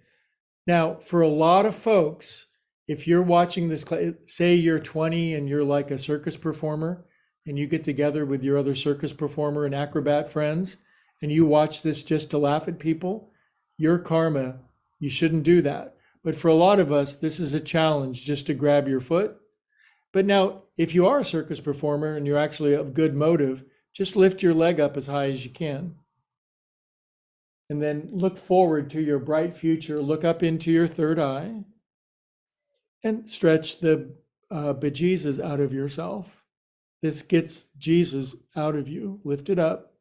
Speaker 1: Now, for a lot of folks, if you're watching this, say you're 20 and you're like a circus performer and you get together with your other circus performer and acrobat friends and you watch this just to laugh at people, your karma, you shouldn't do that. But for a lot of us, this is a challenge just to grab your foot. But now, if you are a circus performer and you're actually of good motive, just lift your leg up as high as you can. And then look forward to your bright future. Look up into your third eye and stretch the bejesus out of yourself. This gets Jesus out of you. Lift it up.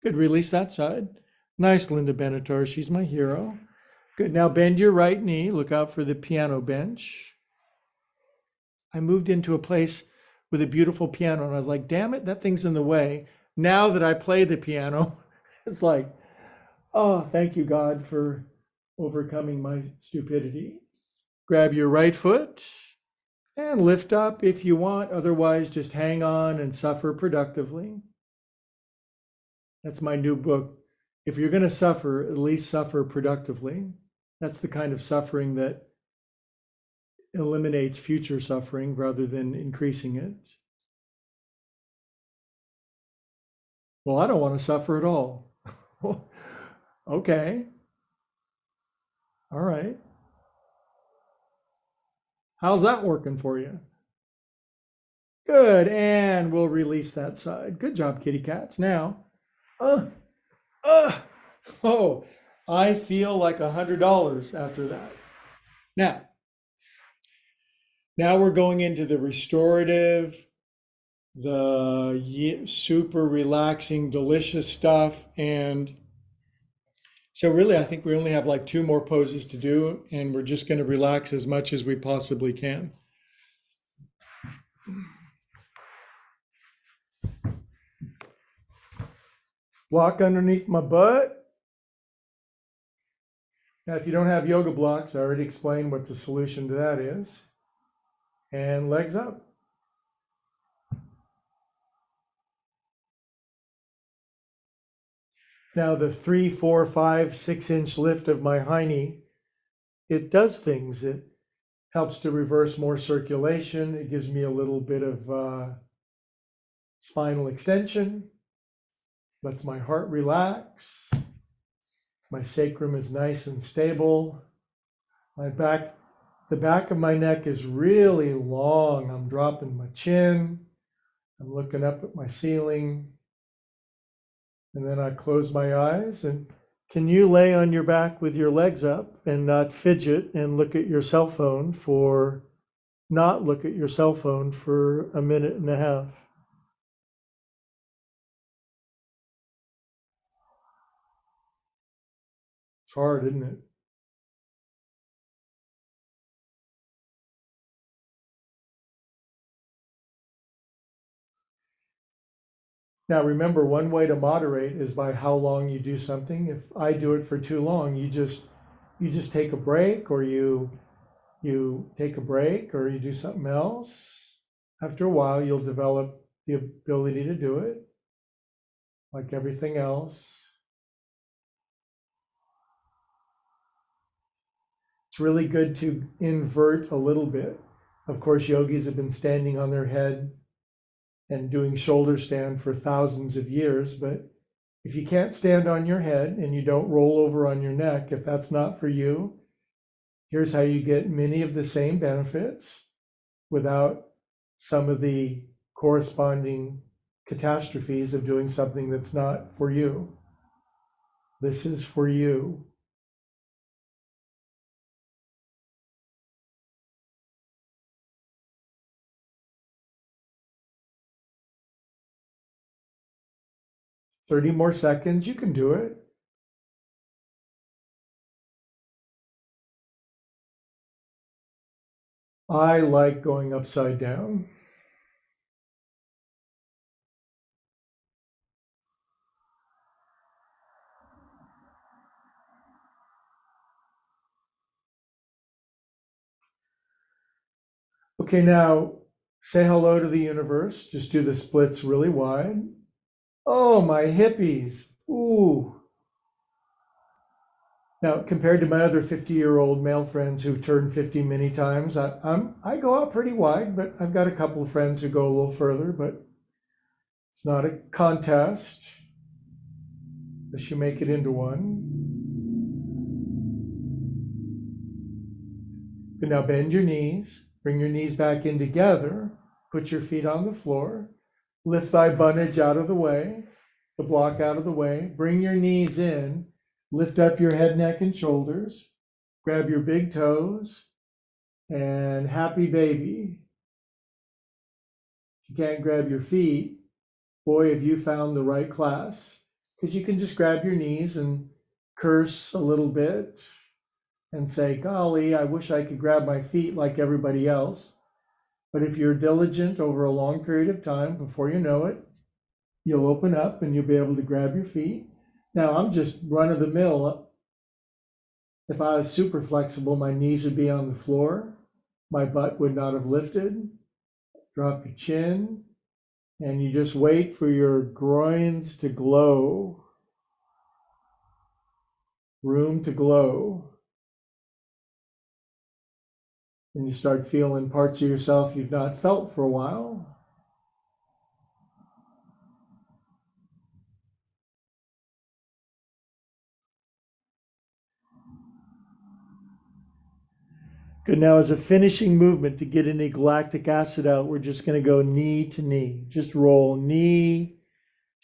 Speaker 1: Good. Release that side. Nice, Linda Benatar. She's my hero. Good. Now bend your right knee. Look out for the piano bench. I moved into a place with a beautiful piano and I was like, damn it, that thing's in the way. Now that I play the piano, it's like, oh, thank you, God, for overcoming my stupidity. Grab your right foot and lift up if you want. Otherwise, just hang on and suffer productively. That's my new book. If you're going to suffer, at least suffer productively. That's the kind of suffering that eliminates future suffering rather than increasing it. Well, I don't want to suffer at all. Okay. All right. How's that working for you? Good. And we'll release that side. Good job, kitty cats. Now, oh, I feel like $100 after that. Now we're going into the restorative, the super relaxing, delicious stuff. And so really, I think we only have like 2 more poses to do, and we're just going to relax as much as we possibly can. Block underneath my butt. Now, if you don't have yoga blocks, I already explained what the solution to that is. And legs up. Now the 3, 4, 5, 6-inch lift of my hiney, it does things. It helps to reverse more circulation. It gives me a little bit of spinal extension. Lets my heart relax. My sacrum is nice and stable. The back of my neck is really long. I'm dropping my chin. I'm looking up at my ceiling. And then I close my eyes. And can you lay on your back with your legs up and not fidget and look at your cell phone for a minute and a half? It's hard, isn't it? Now, remember, one way to moderate is by how long you do something. If I do it for too long, you just take a break, or you take a break, or you do something else. After a while, you'll develop the ability to do it, like everything else. It's really good to invert a little bit. Of course, yogis have been standing on their head and doing shoulder stand for thousands of years, but if you can't stand on your head and you don't roll over on your neck, if that's not for you, here's how you get many of the same benefits without some of the corresponding catastrophes of doing something that's not for you. This is for you. "30 more seconds, you can do it." I like going upside down. Okay, now say hello to the universe. Just do the splits really wide. Oh, my hippies. Ooh. Now, compared to my other 50-year-old male friends who've turned 50 many times, I go out pretty wide, but I've got a couple of friends who go a little further, but it's not a contest unless you make it into one. But now bend your knees, bring your knees back in together, put your feet on the floor, lift thy bunnage out of the way, the block out of the way, bring your knees in, lift up your head, neck, and shoulders, grab your big toes, and happy baby. If you can't grab your feet, boy, have you found the right class, because you can just grab your knees and curse a little bit and say, golly, I wish I could grab my feet like everybody else. But if you're diligent over a long period of time, before you know it, you'll open up and you'll be able to grab your feet. Now, I'm just run of the mill. If I was super flexible, my knees would be on the floor. My butt would not have lifted. Drop your chin, and you just wait for your groins to glow. Room to glow. And you start feeling parts of yourself you've not felt for a while. Good. Now, as a finishing movement to get any galactic acid out, we're just going to go knee to knee. Just roll knee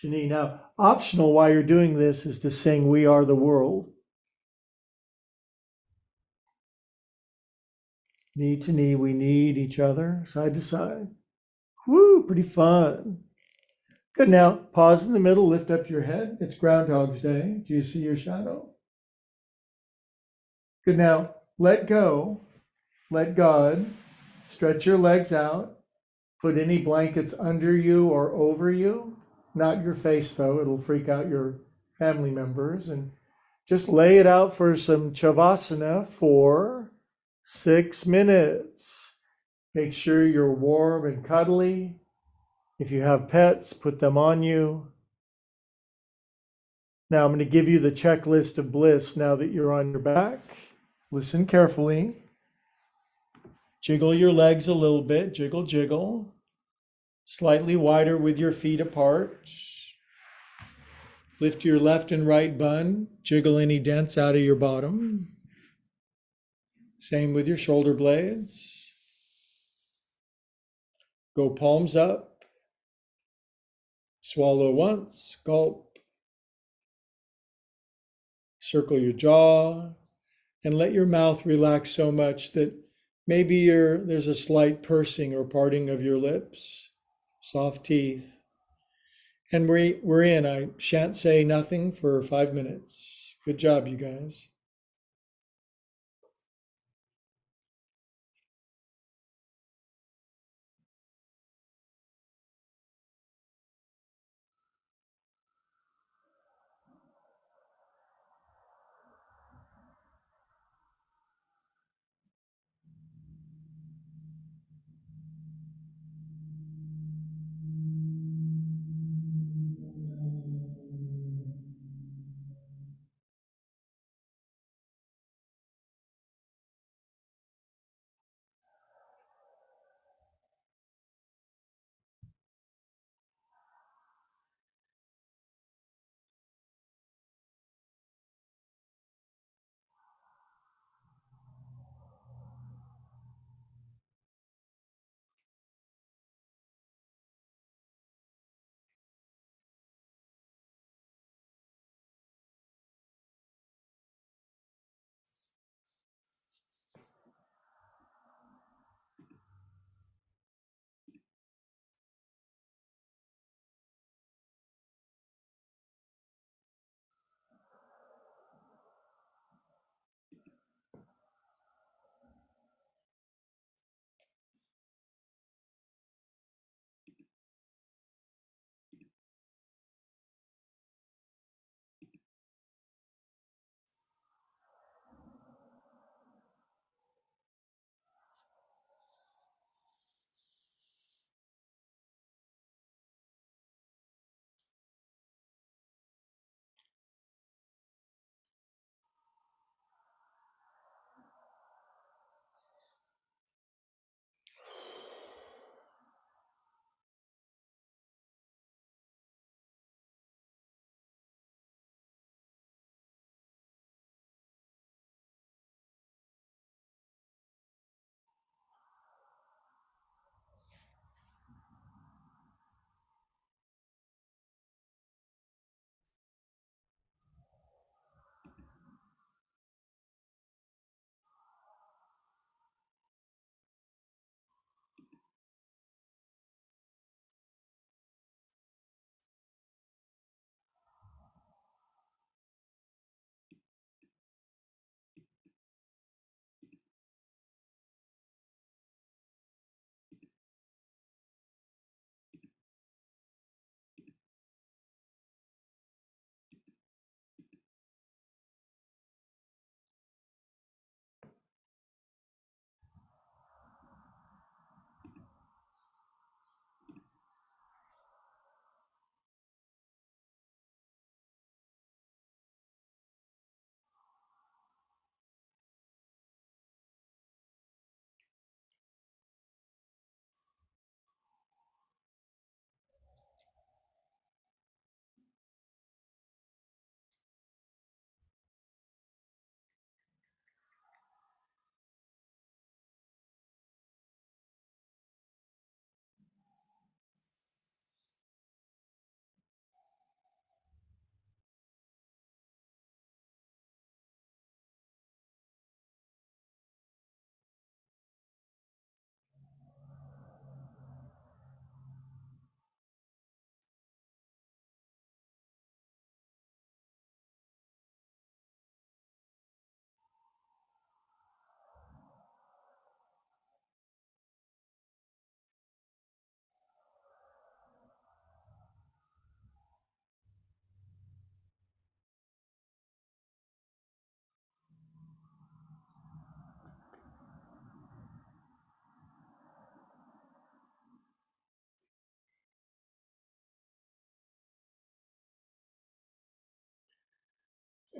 Speaker 1: to knee. Now, optional while you're doing this is to sing "We Are the World." Knee to knee, we need each other, side to side. Woo, pretty fun. Good. Now, pause in the middle, lift up your head. It's Groundhog's Day. Do you see your shadow? Good. Now, let go. Let God. Stretch your legs out. Put any blankets under you or over you. Not your face, though. It'll freak out your family members. And just lay it out for some Shavasana for 6 minutes. Make sure you're warm and cuddly. If you have pets, put them on you. Now I'm going to give you the checklist of bliss now that you're on your back. Listen carefully. Jiggle your legs a little bit. Jiggle, jiggle. Slightly wider with your feet apart. Lift your left and right bun. Jiggle any dents out of your bottom. Same with your shoulder blades. Go palms up. Swallow once. Gulp. Circle your jaw. And let your mouth relax so much that maybe there's a slight pursing or parting of your lips. Soft teeth. And we're in. I shan't say nothing for 5 minutes. Good job, you guys.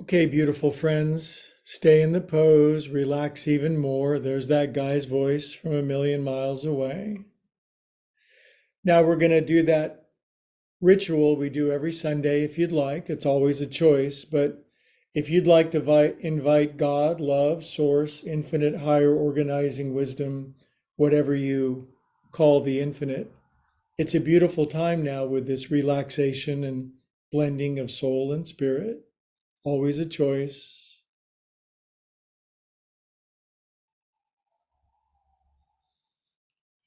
Speaker 1: Okay, beautiful friends, stay in the pose, relax even more. There's that guy's voice from a million miles away. Now we're going to do that ritual we do every Sunday if you'd like. It's always a choice, but if you'd like to invite God, love, source, infinite, higher organizing wisdom, whatever you call the infinite, it's a beautiful time now with this relaxation and blending of soul and spirit. Always a choice.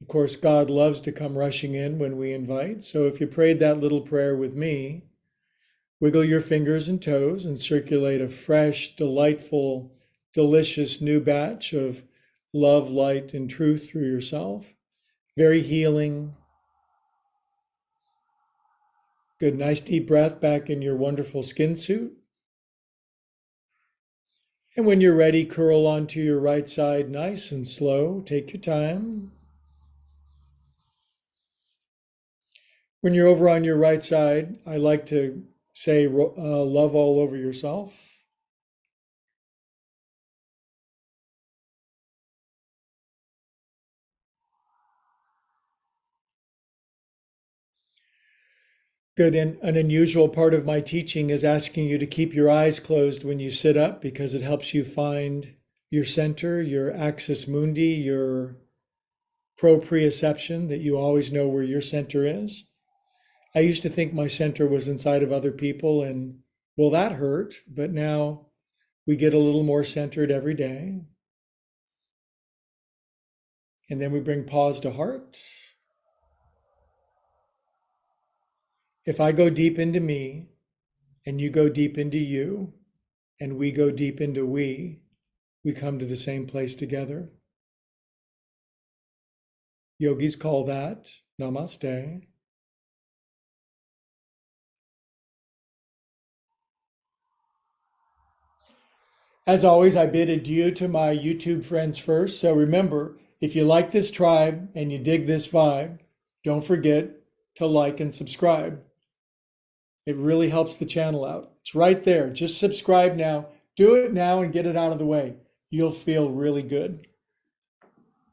Speaker 1: Of course, God loves to come rushing in when we invite. So if you prayed that little prayer with me, wiggle your fingers and toes and circulate a fresh, delightful, delicious new batch of love, light, and truth through yourself. Very healing. Good, nice deep breath back in your wonderful skin suit. And when you're ready, curl onto your right side nice and slow. Take your time. When you're over on your right side, I like to say love all over yourself. Good. And an unusual part of my teaching is asking you to keep your eyes closed when you sit up because it helps you find your center, your axis mundi, your proprioception, that you always know where your center is. I used to think my center was inside of other people, and well, that hurt. But now we get a little more centered every day. And then we bring pause to heart. If I go deep into me, and you go deep into you, and we go deep into we come to the same place together. Yogis call that namaste. As always, I bid adieu to my YouTube friends first. So remember, if you like this tribe and you dig this vibe, don't forget to like and subscribe. It really helps the channel out. It's right there. Just subscribe now. Do it now and get it out of the way. You'll feel really good.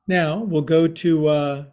Speaker 1: Now we'll go to